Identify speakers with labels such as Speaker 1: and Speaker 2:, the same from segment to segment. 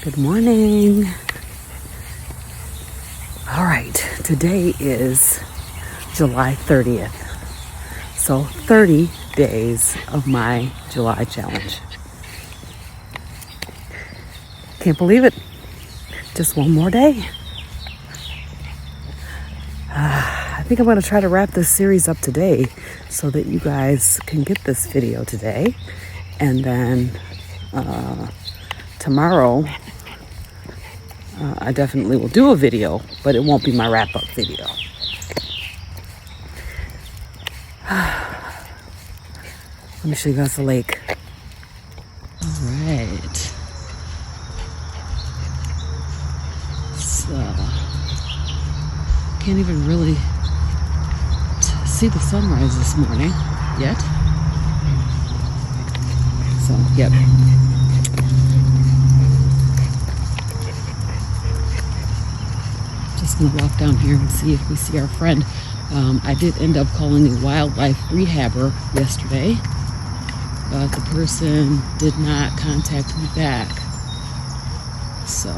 Speaker 1: Good morning. All right, today is July 30th. So 30 days of my July challenge. Can't believe it. Just one more day. I think I'm going to try to wrap this series up today so that you guys can get this video today. And then tomorrow, I definitely will do a video, but it won't be my wrap-up video. Let me show you guys the lake. All right. So, can't even really see the sunrise this morning yet. So, yep. Just gonna walk down here and see if we see our friend. I did end up calling a wildlife rehabber yesterday, but the person did not contact me back. So,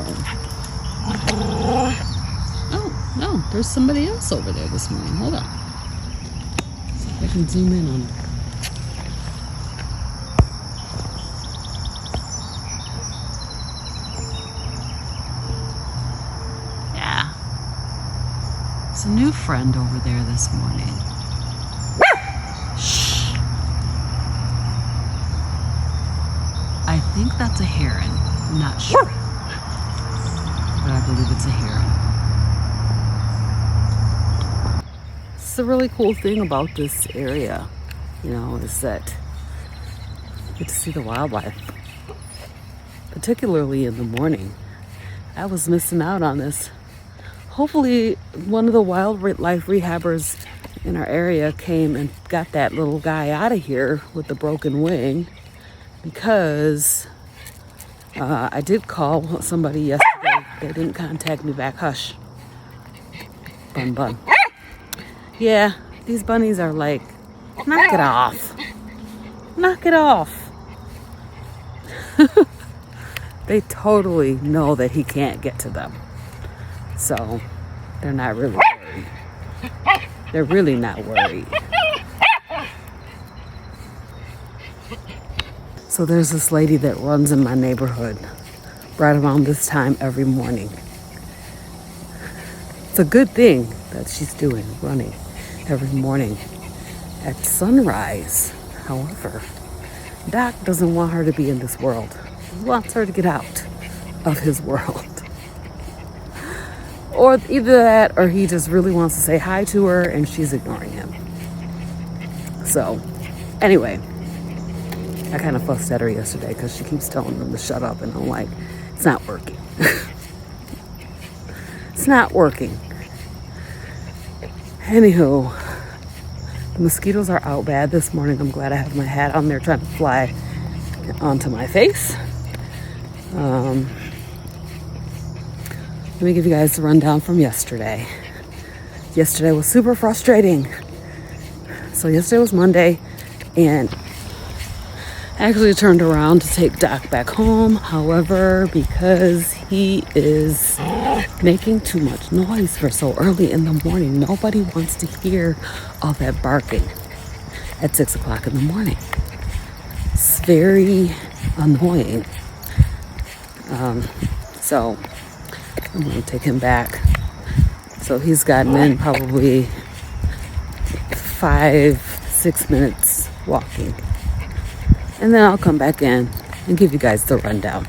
Speaker 1: oh no, there's somebody else over there this morning. Hold on. See if I can zoom in on her. A new friend over there this morning. Shh. I think that's a heron. I'm not sure. But I believe it's a heron. It's the really cool thing about this area, you know, is that you get to see the wildlife. Particularly in the morning. I was missing out on this. Hopefully one of the wildlife rehabbers in our area came and got that little guy out of here with the broken wing, because I did call somebody yesterday. They didn't contact me back. Hush. Bun. Yeah, these bunnies are like, knock it off. Knock it off. They totally know that he can't get to them. So, they're not really worried. They're really not worried. So there's this lady that runs in my neighborhood right around this time every morning. It's a good thing that she's running every morning at sunrise. However, Doc doesn't want her to be in this world. He wants her to get out of his world. Or either that, or he just really wants to say hi to her and she's ignoring him. So, anyway, I kind of fussed at her yesterday because she keeps telling him to shut up, and I'm like, it's not working. It's not working. Anywho, the mosquitoes are out bad this morning. I'm glad I have my hat on there trying to fly onto my face. Let me give you guys the rundown from yesterday. Yesterday was super frustrating. So yesterday was Monday, and I actually turned around to take Doc back home. However, because he is making too much noise for so early in the morning, nobody wants to hear all that barking at 6 o'clock in the morning. It's very annoying. So I'm going to take him back. So he's gotten in probably 5-6 minutes walking. And then I'll come back in and give you guys the rundown.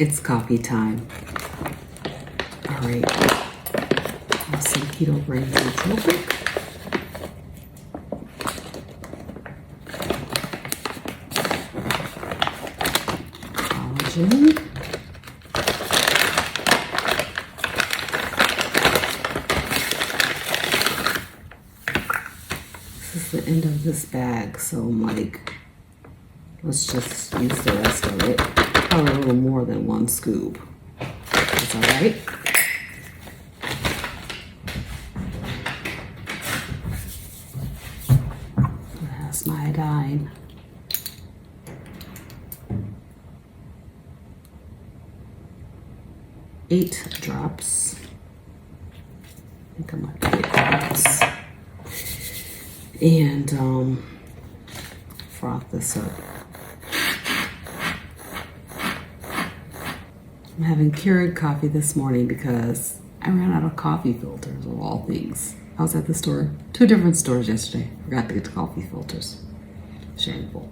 Speaker 1: It's coffee time. All right. Some Keto Brainz Nootropic. Collagen. is the end of this bag, so I'm like, let's just use the rest of it. Probably a little more than 1 scoop. That's all right. That's my iodine. Eight drops. I think I might get drops. And froth this up. I'm having Keurig coffee this morning because I ran out of coffee filters of all things. I was at the store, 2 different stores yesterday. Forgot to get the coffee filters. Shameful.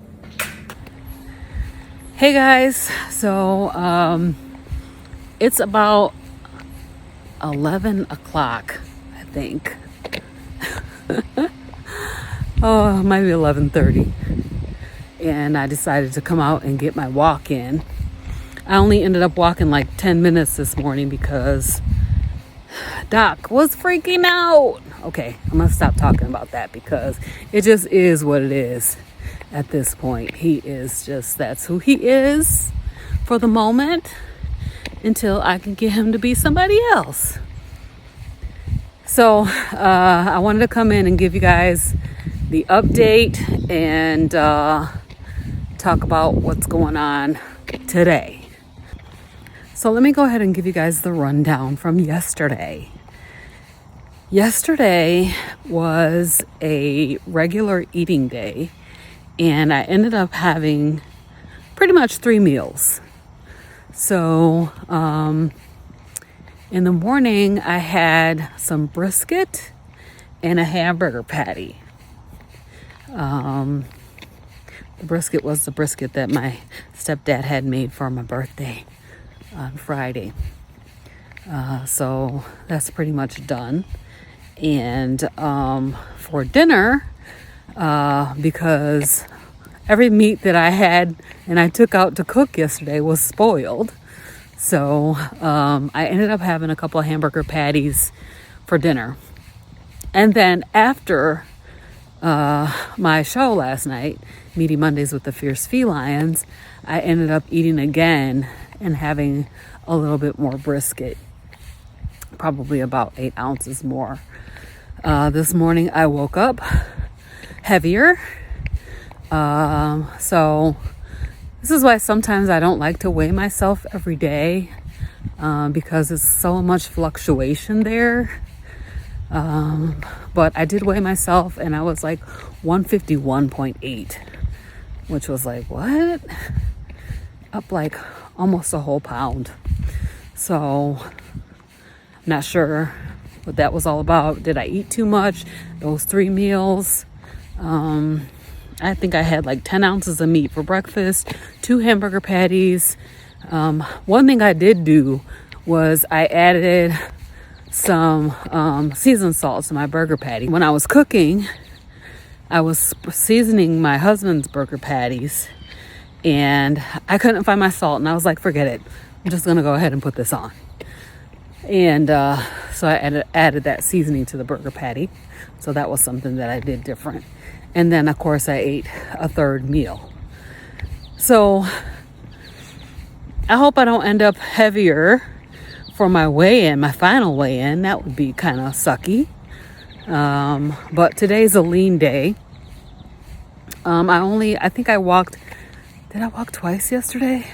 Speaker 1: Hey guys, so it's about 11 o'clock, I think. Oh, maybe 11:30. And I decided to come out and get my walk in. I only ended up walking like 10 minutes this morning because Doc was freaking out. Okay, I'm gonna stop talking about that because it just is what it is at this point. He is just, that's who he is for the moment until I can get him to be somebody else. So I wanted to come in and give you guys the update and talk about what's going on today. So let me go ahead and give you guys the rundown from yesterday. Yesterday was a regular eating day, and I ended up having pretty much 3 meals. So in the morning, I had some brisket and a hamburger patty. The brisket was the brisket that my stepdad had made for my birthday on Friday. So that's pretty much done. And for dinner, because every meat that I had and I took out to cook yesterday was spoiled. So I ended up having a couple of hamburger patties for dinner. And then after my show last night, Meaty Mondays with the Fierce Felines, I ended up eating again and having a little bit more brisket, probably about 8 ounces more. This morning I woke up heavier. So this is why sometimes I don't like to weigh myself every day, because it's so much fluctuation there. But I did weigh myself and I was like 151.8, which was like, what? Up like almost a whole pound. So I'm not sure what that was all about. Did I eat too much? Those 3 meals. I think I had like 10 ounces of meat for breakfast, 2 hamburger patties. One thing I did do was I added some seasoned salt to my burger patty. When I was cooking, I was seasoning my husband's burger patties and I couldn't find my salt, and I was like, forget it. I'm just gonna go ahead and put this on. And so I added that seasoning to the burger patty. So that was something that I did different. And then of course I ate a 3rd meal. So I hope I don't end up heavier for my weigh-in, my final weigh-in. That would be kind of sucky. But today's a lean day. I think I walked, did I walk twice yesterday?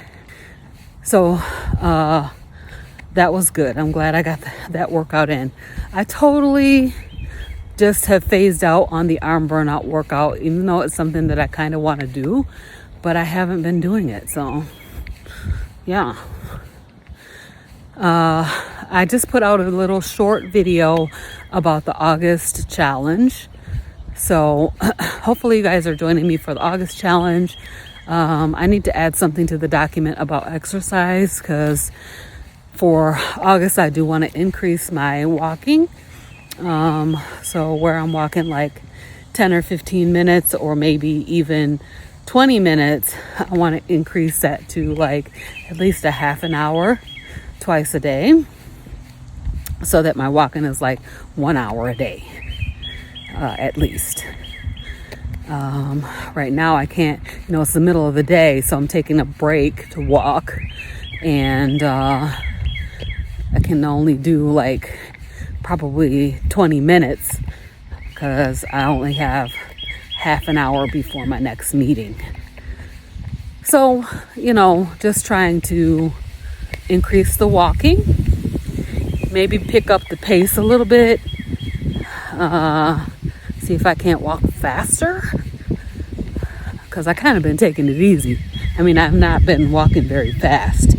Speaker 1: So that was good. I'm glad I got that workout in. I totally just have phased out on the arm burnout workout, even though it's something that I kind of want to do, but I haven't been doing it. So yeah. I just put out a little short video about the August challenge. So hopefully you guys are joining me for the August challenge. I need to add something to the document about exercise because for August I do want to increase my walking. So where I'm walking like 10 or 15 minutes or maybe even 20 minutes, I want to increase that to like at least a half an hour twice a day, so that my walking is like 1 hour a day, at least. Right now I can't, it's the middle of the day, so I'm taking a break to walk, and I can only do like probably 20 minutes because I only have half an hour before my next meeting. So, just trying to increase the walking, maybe pick up the pace a little bit, see if I can't walk faster, because I kind of been taking it easy. I mean, I've not been walking very fast,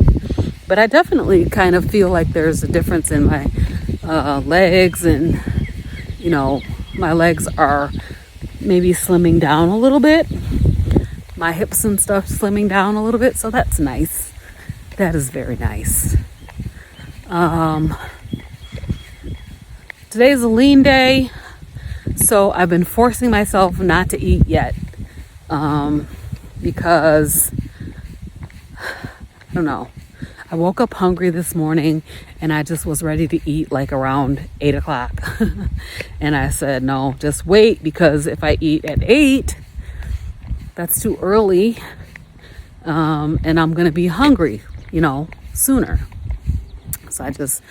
Speaker 1: but I definitely kind of feel like there's a difference in my legs, and my legs are maybe slimming down a little bit, my hips and stuff slimming down a little bit, so that's nice. That is very nice. Today's a lean day, so I've been forcing myself not to eat yet, because I don't know, I woke up hungry this morning and I just was ready to eat like around 8 o'clock. And I said, no, just wait, because if I eat at 8, that's too early. And I'm going to be hungry, sooner. So I just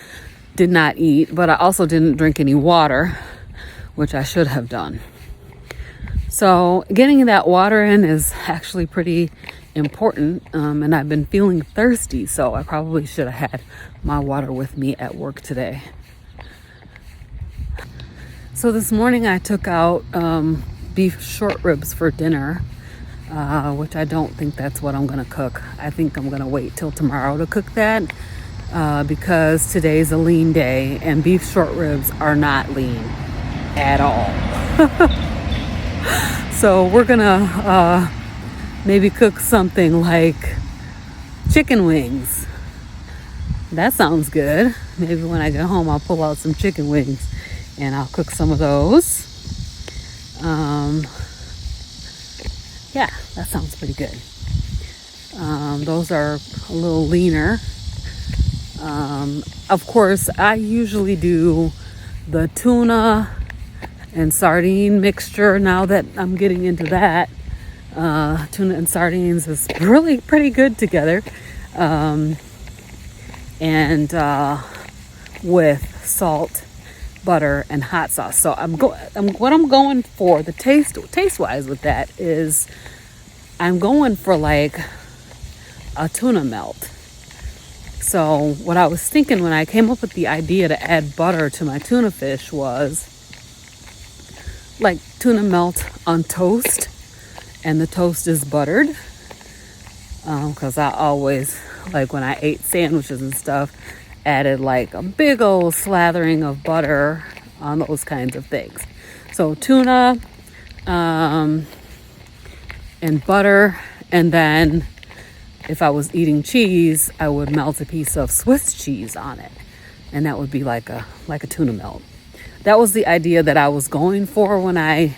Speaker 1: did not eat, but I also didn't drink any water, which I should have done. So getting that water in is actually pretty important, and I've been feeling thirsty, so I probably should have had my water with me at work today. So this morning I took out beef short ribs for dinner, which I don't think that's what I'm gonna cook. I think I'm gonna wait till tomorrow to cook that, because today's a lean day and beef short ribs are not lean at all. So we're gonna maybe cook something like chicken wings. That sounds good. Maybe when I get home, I'll pull out some chicken wings and I'll cook some of those. Yeah, that sounds pretty good. Those are a little leaner. Of course, I usually do the tuna and sardine mixture. Now that I'm getting into that, tuna and sardines is really pretty good together, and with salt, butter, and hot sauce. So what I'm going for the taste wise with that is I'm going for like a tuna melt. So what I was thinking when I came up with the idea to add butter to my tuna fish was like tuna melt on toast, and the toast is buttered, because I always, like when I ate sandwiches and stuff, added like a big old slathering of butter on those kinds of things. So tuna and butter, and then if I was eating cheese, I would melt a piece of Swiss cheese on it, and that would be like a tuna melt. That was the idea that I was going for when I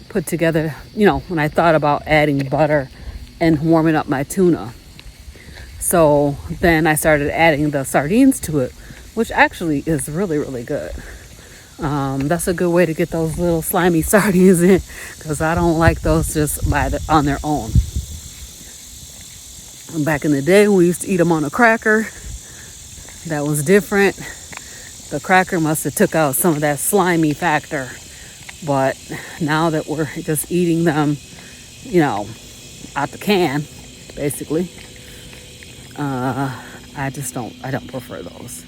Speaker 1: put together, when I thought about adding butter and warming up my tuna. So then I started adding the sardines to it, which actually is really, really good. That's a good way to get those little slimy sardines in, because I don't like those just on their own. Back in the day, we used to eat them on a cracker. That was different. The cracker must have took out some of that slimy factor. But now that we're just eating them, out the can, basically, I don't prefer those.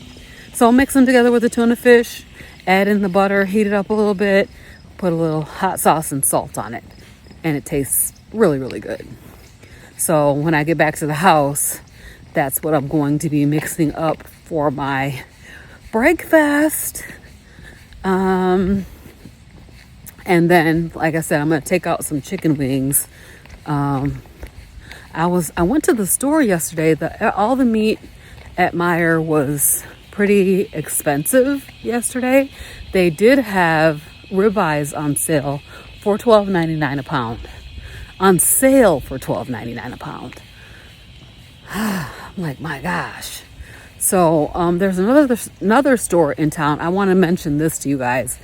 Speaker 1: So I'll mix them together with the tuna fish, add in the butter, heat it up a little bit, put a little hot sauce and salt on it, and it tastes really, really good. So when I get back to the house, that's what I'm going to be mixing up for my breakfast. And then, like I said, I'm going to take out some chicken wings. I went to the store yesterday. All the meat at Meijer was pretty expensive yesterday. They did have ribeyes on sale for $12.99 a pound. On sale for $12.99 a pound. I'm like, my gosh. So there's another store in town. I want to mention this to you guys.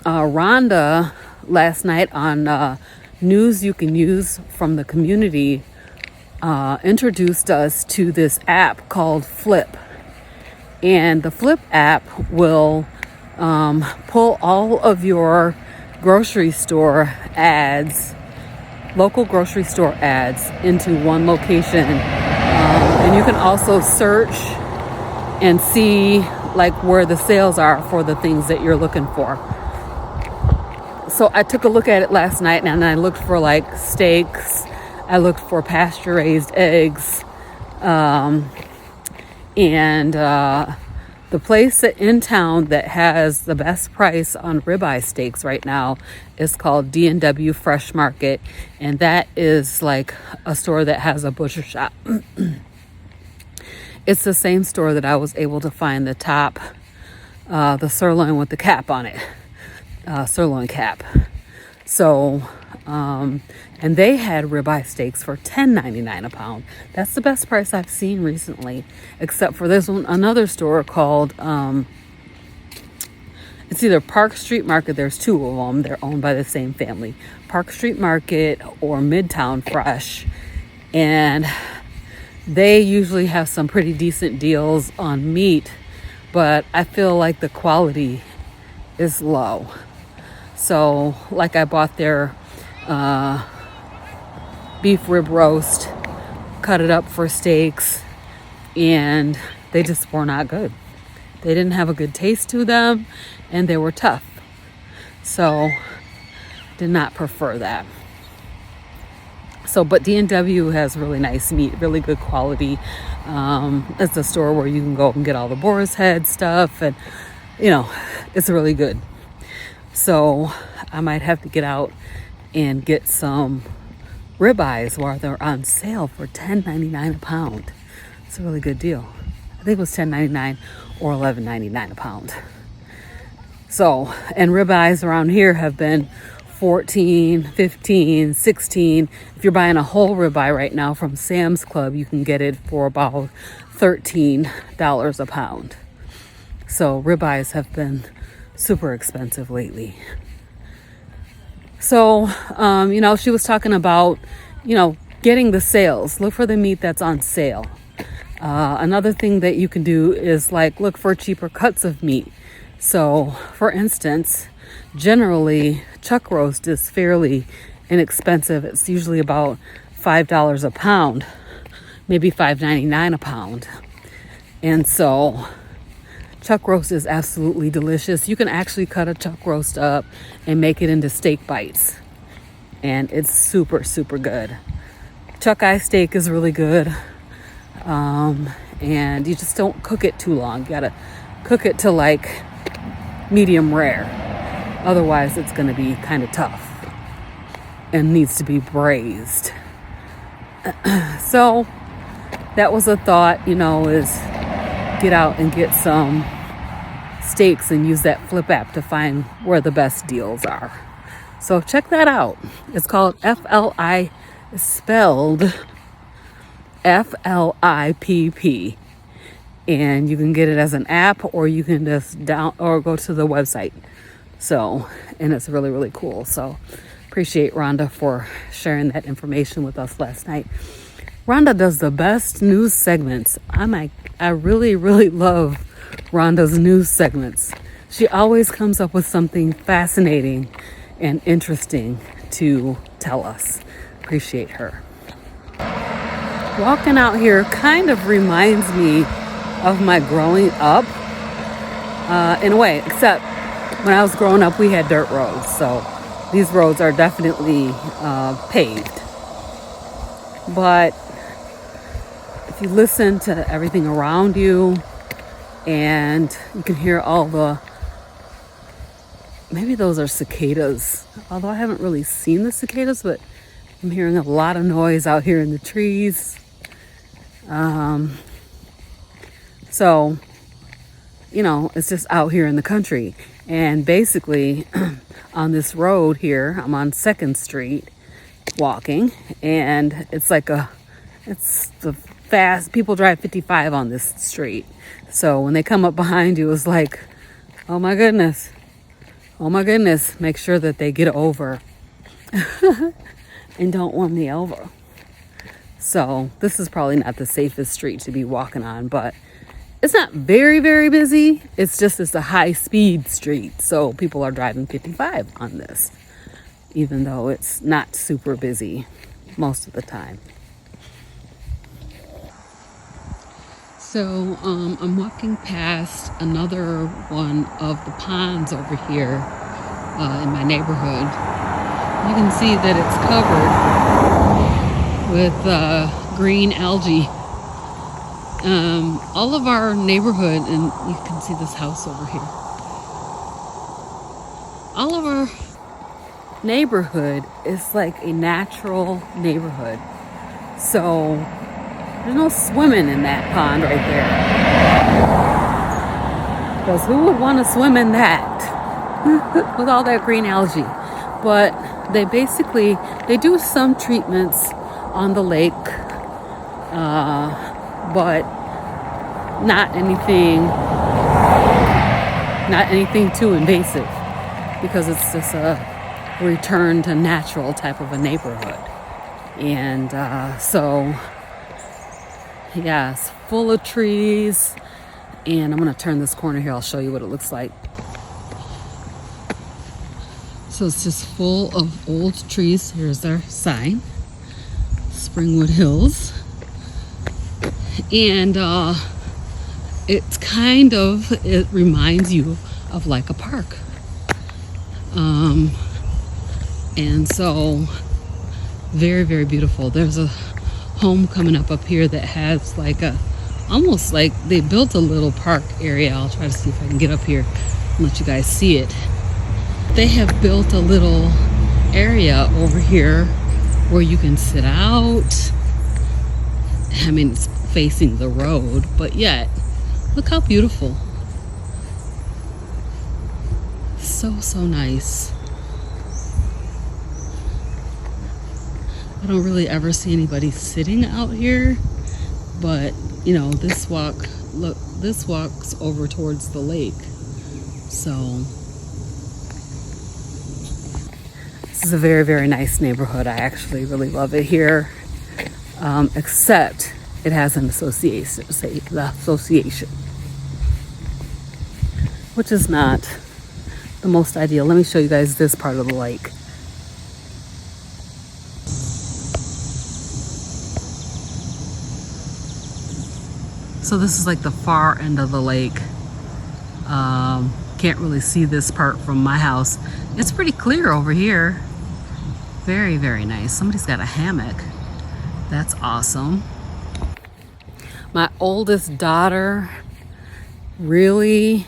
Speaker 1: Rhonda last night on news you can use from the community introduced us to this app called Flip. And the Flip app will pull all of your grocery store ads, local grocery store ads, into one location. And you can also search and see like where the sales are for the things that you're looking for. So I took a look at it last night, and I looked for like steaks. I looked for pasture raised eggs. And the place in town that has the best price on ribeye steaks right now is called D&W Fresh Market. And that is like a store that has a butcher shop. It's the same store that I was able to find the top, the sirloin with the cap on it, sirloin cap. So, and they had ribeye steaks for $10.99 a pound. That's the best price I've seen recently, except for this one, another store called, it's either Park Street Market. There's two of them. They're owned by the same family, Park Street Market or Midtown Fresh. And they usually have some pretty decent deals on meat, but I feel like the quality is low. So like I bought their beef rib roast, cut it up for steaks, and they just were not good. They didn't have a good taste to them, and they were tough. So did not prefer that. So, but D&W has really nice meat, really good quality. It's a store where you can go and get all the boar's head stuff, and it's really good. So I might have to get out and get some ribeyes while they're on sale for $10.99 a pound. It's a really good deal. I think it was $10.99 or $11.99 a pound. So, and ribeyes around here have been $14, $15, $16. If you're buying a whole ribeye right now from Sam's Club, you can get it for about $13 a pound. So ribeyes have been super expensive lately. So, she was talking about, getting the sales. Look for the meat that's on sale. Another thing that you can do is like look for cheaper cuts of meat. So, for instance, generally chuck roast is fairly inexpensive. It's usually about $5 a pound, maybe $5.99 a pound. And so chuck roast is absolutely delicious. You can actually cut a chuck roast up and make it into steak bites, and it's super, super good. Chuck eye steak is really good, and you just don't cook it too long. You gotta cook it to like medium rare, otherwise it's gonna be kind of tough and needs to be braised. So that was a thought, is get out and get some steaks and use that Flip app to find where the best deals are. So check that out. It's called FLI, spelled FLIPP. And you can get it as an app, or you can just or go to the website. So, and it's really, really cool. So appreciate Rhonda for sharing that information with us last night. Rhonda does the best news segments. I really, really love Rhonda's news segments. She always comes up with something fascinating and interesting to tell us. Appreciate her. Walking out here kind of reminds me of my growing up, in a way, except when I was growing up, we had dirt roads. So these roads are definitely paved. But if you listen to everything around you, and you can hear all maybe those are cicadas, although I haven't really seen the cicadas, but I'm hearing a lot of noise out here in the trees. So, it's just out here in the country. And basically, on this road here, I'm on 2nd Street walking, and it's the fast, people drive 55 on this street. So when they come up behind you, it's like, oh my goodness, make sure that they get over. and don't run me over. So this is probably not the safest street to be walking on, but it's not very, very busy. It's a high speed street. So people are driving 55 on this, even though it's not super busy most of the time. So I'm walking past another one of the ponds over here in my neighborhood. You can see that it's covered with green algae. All of our neighborhood, and you can see this house over here. All of our neighborhood is like a natural neighborhood. So there's no swimming in that pond right there. Because who would want to swim in that with all that green algae? But they do some treatments on the lake, but not anything too invasive, because it's just a return to natural type of a neighborhood. And so yeah, it's full of trees. And I'm gonna turn this corner here. I'll show you what it looks like. So it's just full of old trees. Here's our sign, Springwood Hills. And it reminds you of like a park. And so very, very beautiful. There's a home coming up here that has like almost like they built a little park area. I'll try to see if I can get up here and let you guys see it. They have built a little area over here where you can sit out. I mean, it's facing the road, but yet look how beautiful. So nice. I don't really ever see anybody sitting out here, but you know, this walks over towards the lake. So this is a very, very nice neighborhood. I actually really love it here, except it has an association, which is not the most ideal. Let me show you guys this part of the lake. So this is like the far end of the lake. Can't really see this part from my house. It's pretty clear over here. Very, very nice. Somebody's got a hammock. That's awesome. My oldest daughter really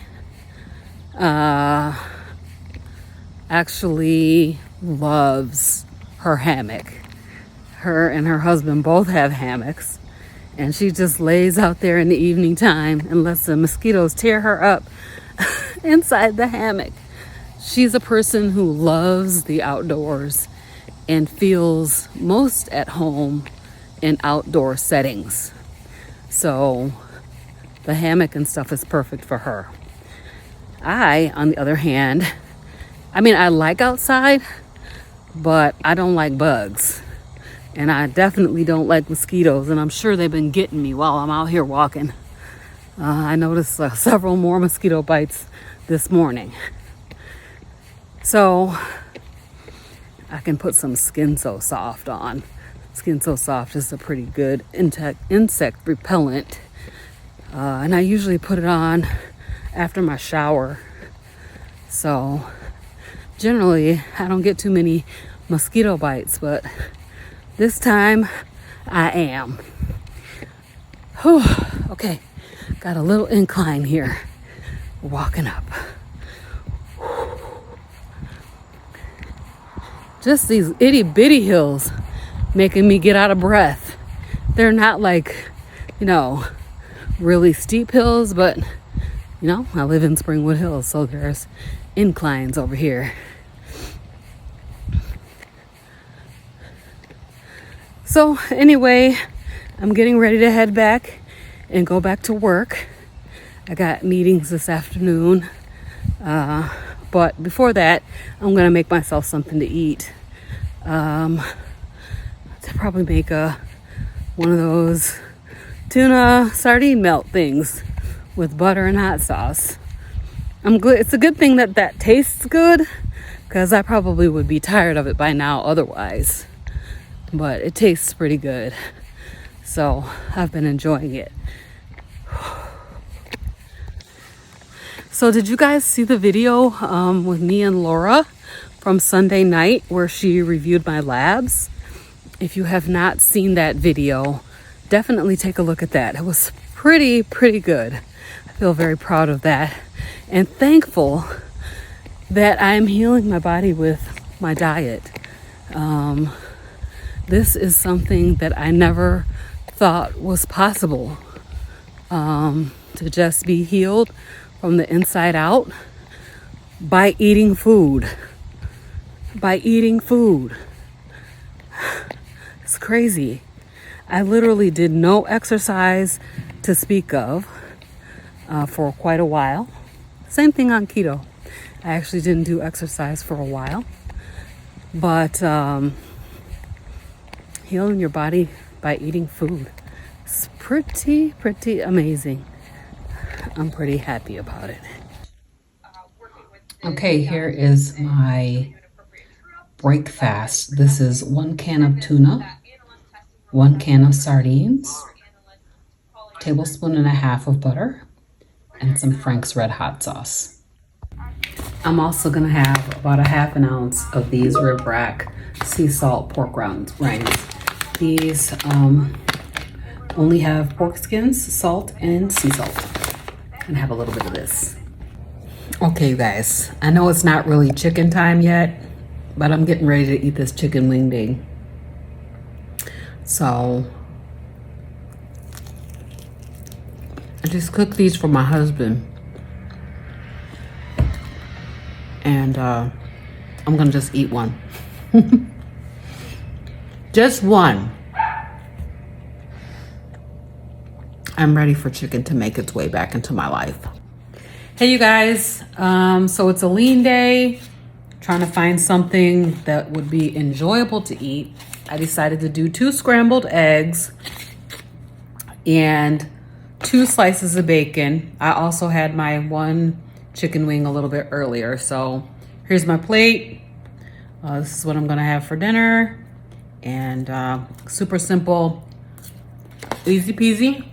Speaker 1: actually loves her hammock. Her and her husband both have hammocks, and she just lays out there in the evening time and lets the mosquitoes tear her up inside the hammock. She's a person who loves the outdoors and feels most at home in outdoor settings. So the hammock and stuff is perfect for her. I, on the other hand, I mean, I like outside, but I don't like bugs. And I definitely don't like mosquitoes, and I'm sure they've been getting me while I'm out here walking. I noticed several more mosquito bites this morning. So I can put some Skin So Soft on. Skin So Soft is a pretty good insect repellent. And I usually put it on after my shower. So generally I don't get too many mosquito bites, but this time I am. Whew. Okay, got a little incline here. We're walking up. Just these itty bitty hills making me get out of breath. They're not like, you know, really steep hills, but you know, I live in Springwood Hills, so there's inclines over here. So anyway, I'm getting ready to head back and go back to work. I got meetings this afternoon. But before that, I'm going to make myself something to eat. To probably make one of those tuna sardine melt things with butter and hot sauce. It's a good thing that tastes good, because I probably would be tired of it by now otherwise. But it tastes pretty good, so I've been enjoying it. So did you guys see the video with me and Laura from Sunday night where she reviewed my labs? If you have not seen that video, definitely take a look at that. It was pretty good. I feel very proud of that and thankful that I'm healing my body with my diet. This is something that I never thought was possible, to just be healed from the inside out by eating food. It's crazy. I literally did no exercise to speak of for quite a while. Same thing on keto. I actually didn't do exercise for a while. But healing your body by eating food is pretty amazing. I'm pretty happy about it. Okay, here is my break fast. This is 1 can of tuna, 1 can of sardines, 1.5 tablespoons of butter, and some Frank's Red Hot Sauce. I'm also gonna have about 1/2 ounce of these rib rack sea salt pork rinds. These only have pork skins, salt, and sea salt, and have a little bit of this. Okay, you guys, I know it's not really chicken time yet, but I'm getting ready to eat this chicken wing ding. So I just cooked these for my husband, and I'm gonna just eat one. Just one. I'm ready for chicken to make its way back into my life. Hey you guys, so it's a lean day, trying to find something that would be enjoyable to eat. I decided to do 2 scrambled eggs and 2 slices of bacon. I also had my 1 chicken wing a little bit earlier. So here's my plate. This is what I'm gonna have for dinner. And super simple, easy peasy,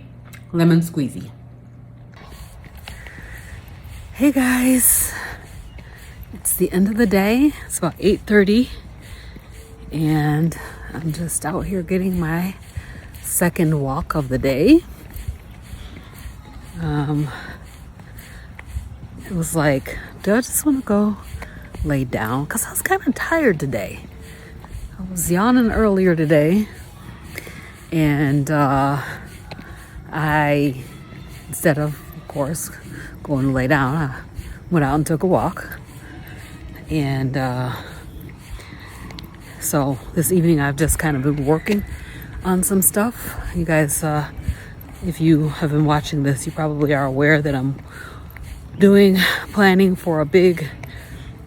Speaker 1: lemon squeezy. Hey guys, it's the end of the day. It's about 8:30 and I'm just out here getting my second walk of the day. It was like, do I just want to go lay down? Because I was kind of tired today. I was yawning earlier today, and I, instead of course, going to lay down, I went out and took a walk. And so this evening I've just kind of been working on some stuff. You guys, if you have been watching this, you probably are aware that I'm planning for a big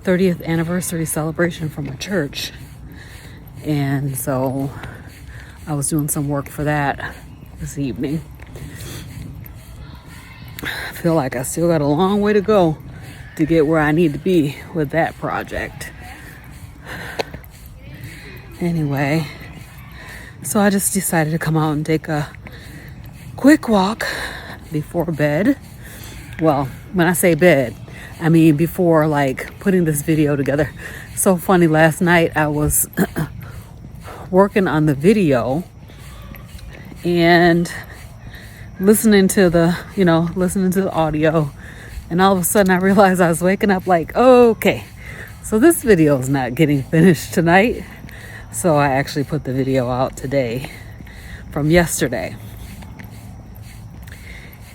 Speaker 1: 30th anniversary celebration for my church. And so I was doing some work for that this evening. I feel like I still got a long way to go to get where I need to be with that project. Anyway, so I just decided to come out and take a quick walk before bed. Well, when I say bed, I mean before like putting this video together. So funny, last night I was working on the video and listening to the audio, and all of a sudden I realized I was waking up like, okay, so this video is not getting finished tonight. So I actually put the video out today from yesterday.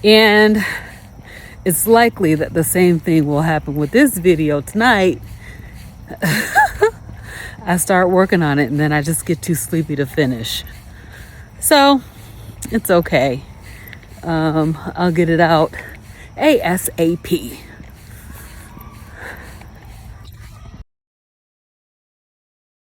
Speaker 1: And it's likely that the same thing will happen with this video tonight. I start working on it and then I just get too sleepy to finish. So it's okay. I'll get it out ASAP.